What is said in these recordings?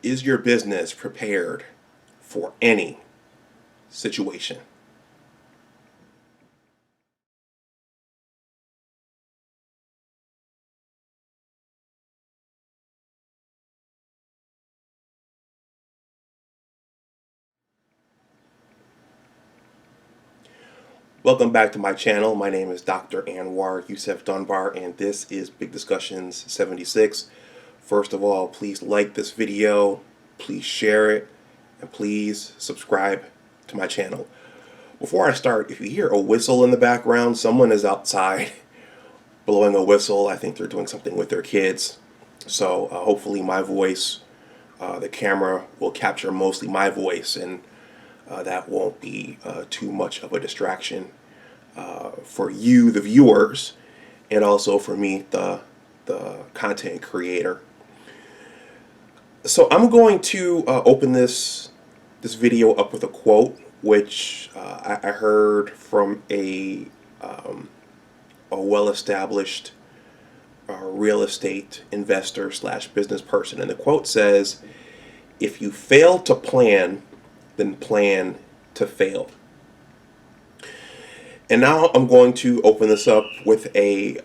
Is your business prepared for any situation? Welcome back to my channel. My name is Dr. Anwar Youssef Dunbar, and this is Big Discussions 76. First of all, please like this video, please share it, and please subscribe to my channel. Before I start, if you hear a whistle in the background, someone is outside blowing a whistle. I think they're doing something with their kids. So hopefully my voice, the camera will capture mostly my voice, and that won't be too much of a distraction for you, the viewers, and also for me, the content creator. So I'm going to open this video up with a quote, which I heard from a well-established real estate investor slash business person, and the quote says, "If you fail to plan, then plan to fail." And now I'm going to open this up with a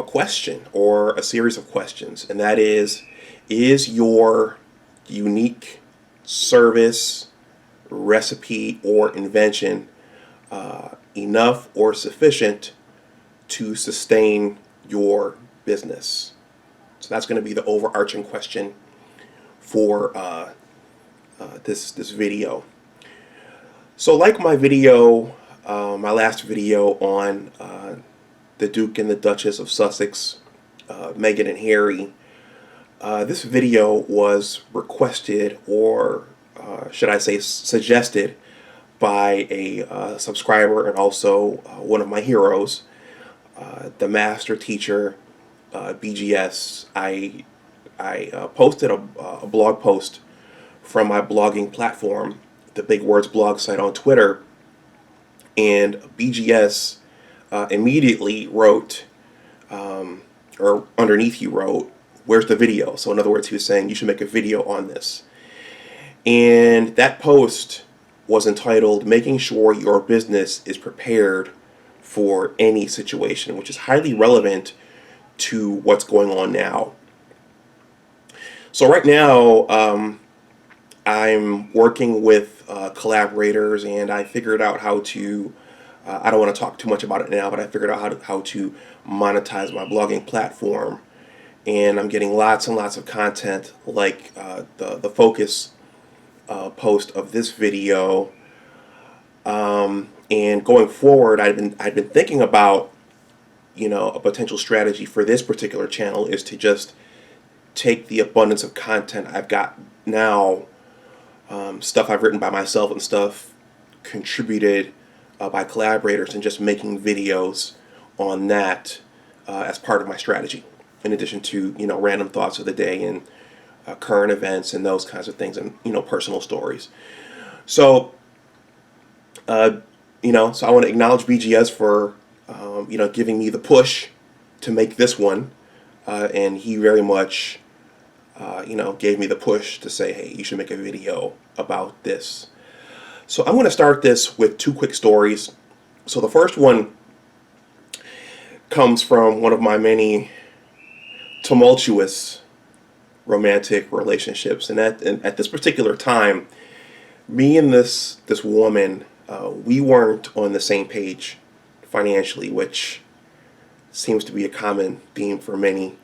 question or a series of questions, and that is your unique service, recipe, or invention enough or sufficient to sustain your business? So that's going to be the overarching question for this video. So like my video, my last video on the Duke and the Duchess of Sussex, Meghan and Harry, this video was requested, or should I say suggested, by a subscriber and also one of my heroes, the master teacher, BGS. I posted a blog post from my blogging platform, the Big Words blog site on Twitter, and BGS immediately wrote, or underneath he wrote, "Where's the video?" So in other words, he was saying you should make a video on this. And that post was entitled "Making Sure Your Business is Prepared for Any Situation," which is highly relevant to what's going on now. So right now, I'm working with collaborators, and I figured out how to, I don't want to talk too much about it now, but I figured out how to monetize my blogging platform. And I'm getting lots and lots of content, like the focus post of this video. And going forward, I've been thinking about, a potential strategy for this particular channel is to just take the abundance of content I've got now, stuff I've written by myself and stuff contributed by collaborators, and just making videos on that as part of my strategy, in addition to random thoughts of the day and current events and those kinds of things, and personal stories. So so I want to acknowledge BGS for giving me the push to make this one, and he very much gave me the push to say, hey, you should make a video about this. So I'm going to start this with two quick stories. So the first one comes from one of my many tumultuous romantic relationships, and at this particular time, me and this woman, we weren't on the same page financially, which seems to be a common theme for many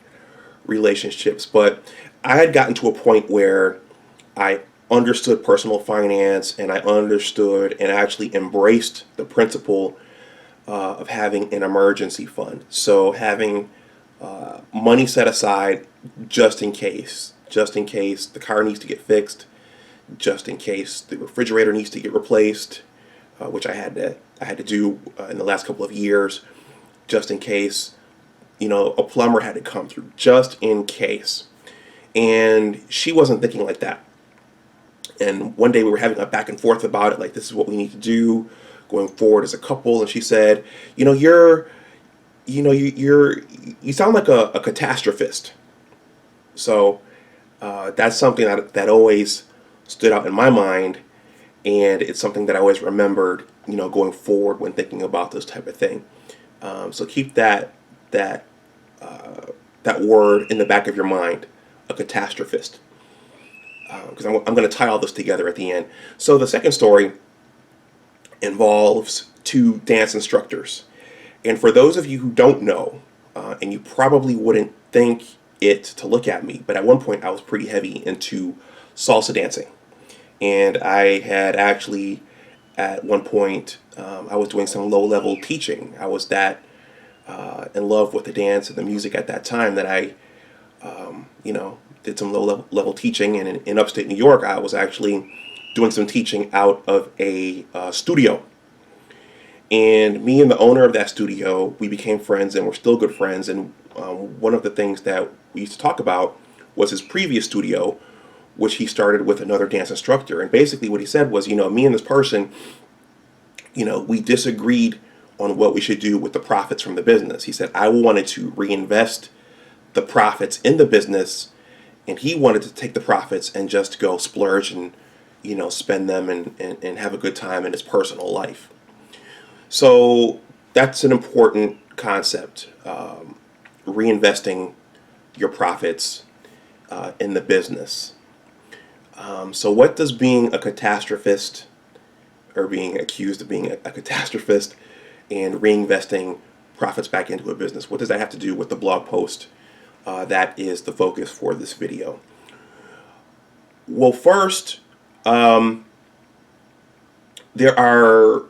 relationships. But I had gotten to a point where I understood personal finance, and I understood and actually embraced the principle of having an emergency fund. So having money set aside just in case the car needs to get fixed, just in case the refrigerator needs to get replaced, which I had to do in the last couple of years, just in case a plumber had to come through, just in case. And she wasn't thinking like that. And one day we were having a back and forth about it, like, this is what we need to do going forward as a couple. And she said, you sound like a catastrophist. So That's something that always stood out in my mind, and it's something that I always remembered, going forward when thinking about this type of thing. So keep that that word in the back of your mind, a catastrophist, because I'm going to tie all this together at the end. So the second story involves two dance instructors, and for those of you who don't know, and you probably wouldn't think it to look at me, but at one point I was pretty heavy into salsa dancing. And I had actually, at one point, I was doing some low level teaching. I was that in love with the dance and the music at that time that I, did some low level teaching. And in upstate New York, I was actually doing some teaching out of a studio. And me and the owner of that studio, we became friends and we're still good friends. And one of the things that we used to talk about was his previous studio, which he started with another dance instructor. And basically what he said was, me and this person, we disagreed on what we should do with the profits from the business. He said, I wanted to reinvest the profits in the business, and he wanted to take the profits and just go splurge and, spend them and have a good time in his personal life. So that's an important concept, reinvesting your profits in the business. So what does being a catastrophist, or being accused of being a catastrophist and reinvesting profits back into a business, what does that have to do with the blog post that is the focus for this video? Well, first, there are,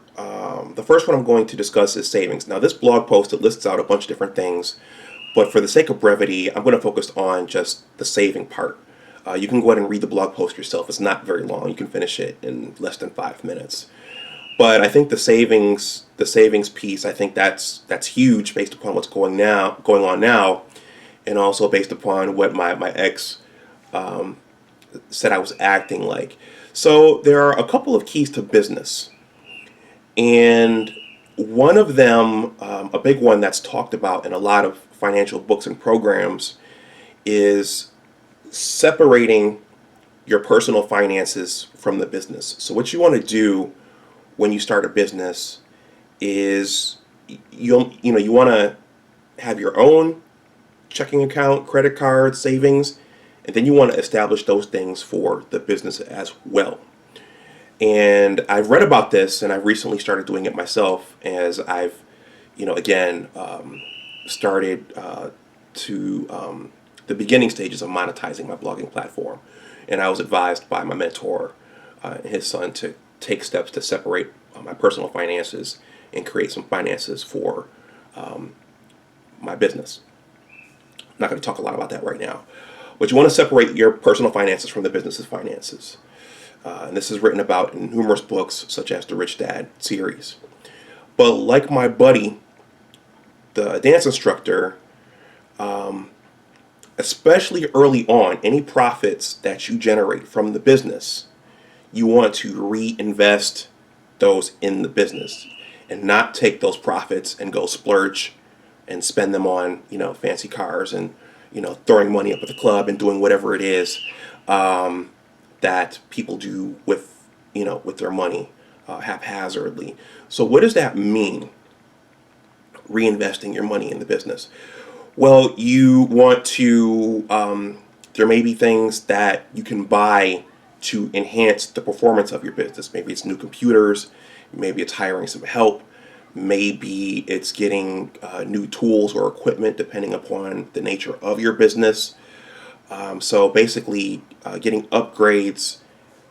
the first one I'm going to discuss is savings. Now, this blog post, it lists out a bunch of different things, but for the sake of brevity, I'm going to focus on just the saving part. You can go ahead and read the blog post yourself. It's not very long. You can finish it in less than 5 minutes. But I think the savings piece, I think that's huge based upon what's going on now, and also based upon what my ex said I was acting like. So there are a couple of keys to business, and one of them, a big one that's talked about in a lot of financial books and programs, is separating your personal finances from the business. So what you want to do when you start a business is you want to have your own checking account, credit card, savings, and then you want to establish those things for the business as well. And I've read about this, and I've recently started doing it myself as I've, again, started to the beginning stages of monetizing my blogging platform. And I was advised by my mentor and his son to take steps to separate my personal finances and create some finances for my business. I'm not going to talk a lot about that right now. But you want to separate your personal finances from the business's finances. And this is written about in numerous books, such as the Rich Dad series. But like my buddy, the dance instructor, especially early on, any profits that you generate from the business, you want to reinvest those in the business and not take those profits and go splurge and spend them on, fancy cars and, throwing money up at the club and doing whatever it is that people do with, with their money haphazardly. So what does that mean, reinvesting your money in the business? Well, you want to, there may be things that you can buy to enhance the performance of your business. Maybe it's new computers, maybe it's hiring some help, maybe it's getting new tools or equipment depending upon the nature of your business. So basically getting upgrades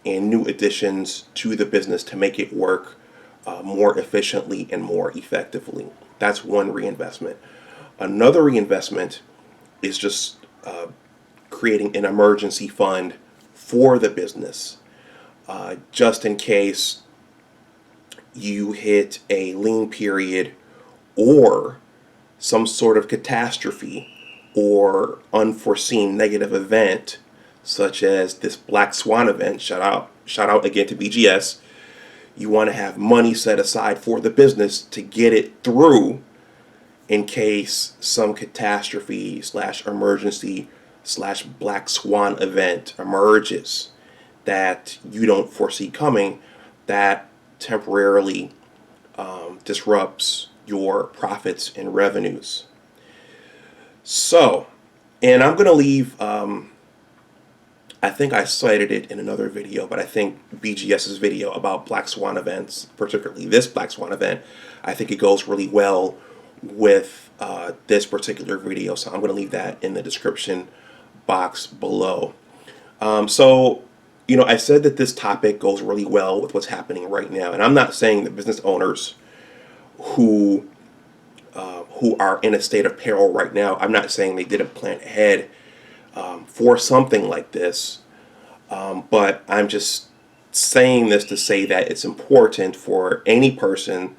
and new additions to the business to make it work more efficiently and more effectively. That's one reinvestment. Another reinvestment is just creating an emergency fund for the business, just in case you hit a lean period or some sort of catastrophe or unforeseen negative event, such as this Black Swan event. Shout out again to BGS. You want to have money set aside for the business to get it through in case some catastrophe / emergency / black swan event emerges that you don't foresee coming, that temporarily disrupts your profits and revenues. So, and I'm going to leave, I think I cited it in another video, but I think BGS's video about black swan events, particularly this black swan event, I think it goes really well with this particular video. So I'm going to leave that in the description box below. So, I said that this topic goes really well with what's happening right now. And I'm not saying that business owners who are in a state of peril right now, I'm not saying they didn't plan ahead for something like this. But I'm just saying this to say that it's important for any person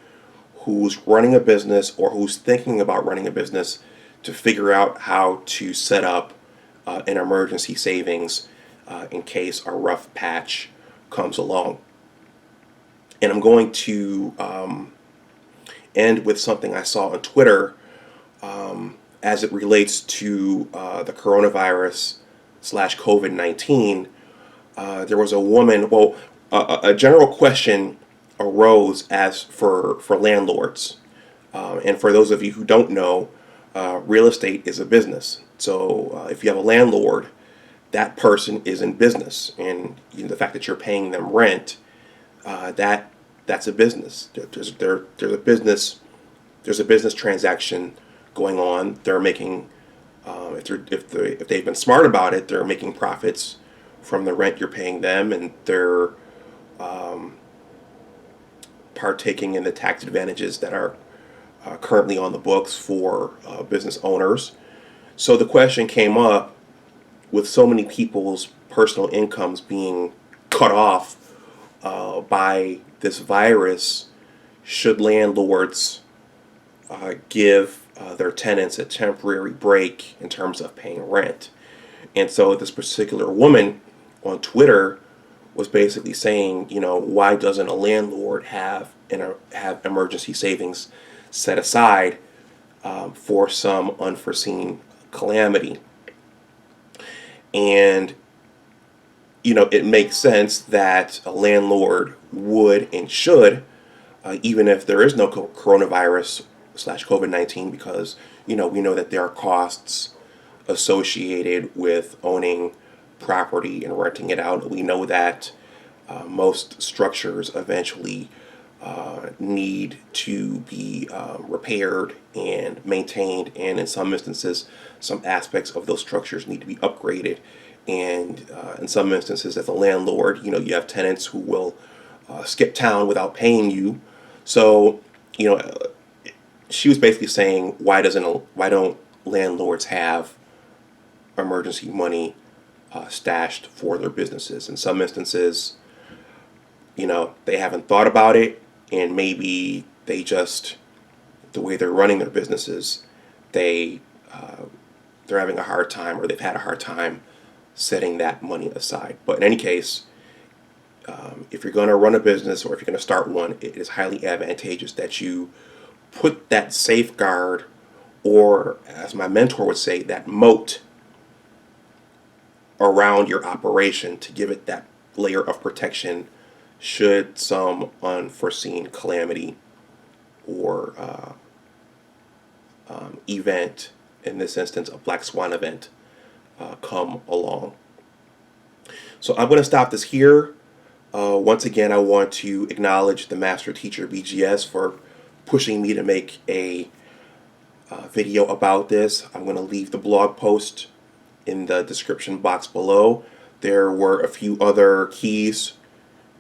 who's running a business or who's thinking about running a business to figure out how to set up an emergency savings in case a rough patch comes along. And I'm going to end with something I saw on Twitter as it relates to the coronavirus / COVID-19. There was a woman, a general question arose as for landlords. And for those of you who don't know, real estate is a business. So if you have a landlord, that person is in business. And the fact that you're paying them rent, that's a business. There's a business transaction going on. They're making, if they've been smart about it, they're making profits from the rent you're paying them, and they're partaking in the tax advantages that are currently on the books for business owners. So the question came up, with so many people's personal incomes being cut off by this virus, should landlords give their tenants a temporary break in terms of paying rent? And so this particular woman on Twitter was basically saying, why doesn't a landlord have emergency savings set aside for some unforeseen calamity? And it makes sense that a landlord would and should, even if there is no coronavirus / COVID-19, because we know that there are costs associated with owning property and renting it out. We know that most structures eventually need to be repaired and maintained, and in some instances, some aspects of those structures need to be upgraded. And in some instances, as a landlord, you have tenants who will skip town without paying you. So, she was basically saying, why don't landlords have emergency money stashed for their businesses? In some instances, they haven't thought about it, and maybe they just, the way they're running their businesses, they're having a hard time, or they've had a hard time setting that money aside. But in any case, if you're going to run a business, or if you're going to start one, it is highly advantageous that you put that safeguard, or as my mentor would say, that moat around your operation to give it that layer of protection should some unforeseen calamity or event, in this instance a black swan event, come along. So I'm going to stop this here. Once again, I want to acknowledge the Master Teacher BGS for pushing me to make a video about this. I'm going to leave the blog post in the description box below. There were a few other keys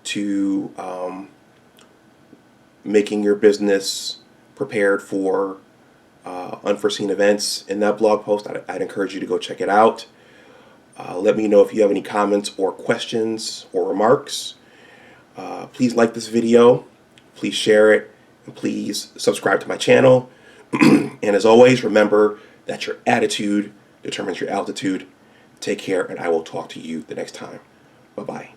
to making your business prepared for unforeseen events in that blog post. I'd encourage you to go check it out. Let me know if you have any comments or questions or remarks. Please like this video, please share it, and please subscribe to my channel. And as always, remember that your attitude determines your altitude. Take care, and I will talk to you the next time. Bye-bye.